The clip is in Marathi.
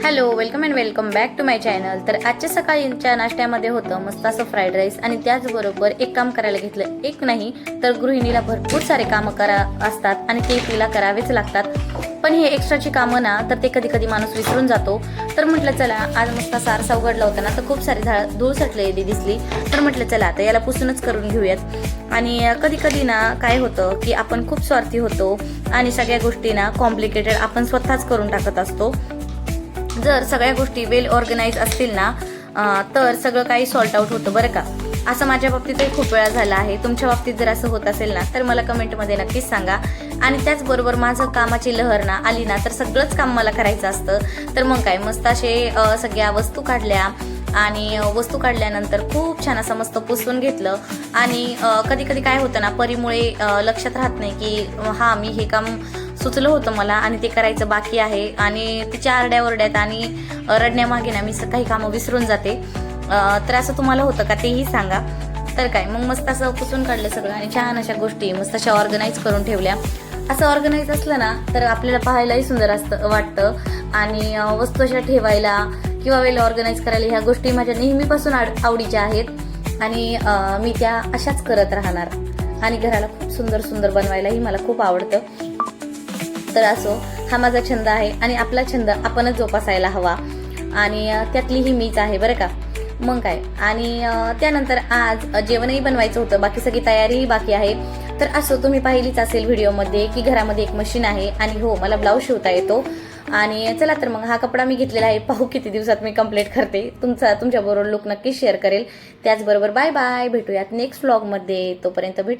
Hello, welcome and welcome back to my channel. तर आजच्या सकाळीच्या नाश्त्यामध्ये होतं मस्त असं फ्राईड राईस आणि त्याचबरोबर एक काम करायला घेतलं. एक नाही तर गृहिणीला भरपूर सारे कामं असतात आणि ते तिला करावेच लागतात. पण हे एक्स्ट्राची कामं ना तर ते कधी कधी माणूस विसरून जातो. तर म्हटलं चला आज मस्त सारसा उघडला होता ना तर खूप सारी धूळ सटलेली दिसली. तर म्हटलं चला आता याला पुसूनच करून घेऊयात. आणि कधी कधी ना काय होतं की आपण खूप स्वार्थी होतो आणि सगळ्या गोष्टी ना कॉम्प्लिकेटेड आपण स्वतःच करून टाकत असतो. जर सगळ्या गोष्टी वेल ऑर्गनाइज असतील ना तर सगळं काही सॉल्ट आउट होतं बरं का. असं माझ्या बाबतीतही खूप वेळा झालं आहे. तुमच्या बाबतीत जर असं होत असेल ना तर मला कमेंटमध्ये नक्कीच सांगा. आणि त्याचबरोबर माझं कामाची लहर ना आली ना तर सगळंच काम मला करायचं असतं. तर मग काय मस्त असे सगळ्या वस्तू काढल्या आणि वस्तू काढल्यानंतर खूप छान असं मस्त पुसून घेतलं. आणि कधी कधी काय होतं ना परीमुळे लक्षात राहत नाही की हा मी हे काम सुचलं होतं मला आणि ते करायचं बाकी आहे. आणि तिच्या आरड्यावरड्यात आणि रडण्यामागे ना मी काही कामं विसरून जाते. तर असं तुम्हाला होतं का तेही सांगा. तर काय मग मस्त असं पुसून काढलं सगळं आणि छान अशा गोष्टी मस्त अशा ऑर्गनाईज करून ठेवल्या. असं ऑर्गनाईज असलं ना तर आपल्याला पाहायलाही सुंदर वाटतं आणि वस्तू अशा ठेवायला किंवा वेल ऑर्गनाईज करायला ह्या गोष्टी माझ्या नेहमीपासून आवडीच्या आहेत आणि मी त्या अशाच करत राहणार. आणि घराला खूप सुंदर सुंदर बनवायलाही मला खूप आवडतं. तर असो हा माझा छंद आहे आणि आपला छंद आपणच जोपासायला हवा आणि त्यातलीही मीच आहे बरं का. मग काय आणि त्यानंतर आज जेवणही बनवायचं होतं. बाकी सगळी तयारीही बाकी आहे. तर असो तुम्ही पाहिलीच असेल व्हिडिओमध्ये की घरामध्ये एक मशीन आहे आणि हो मला ब्लाऊज शिवता येतो. आणि चला तर मग हा कपडा मी घेतलेला आहे. पाहू किती दिवसात मी कंप्लीट करते. तुमच्याबरोबर लुक नक्की शेअर करेल. त्याचबरोबर बाय बाय, भेटूयात नेक्स्ट व्लॉगमध्ये. तोपर्यंत भेटू.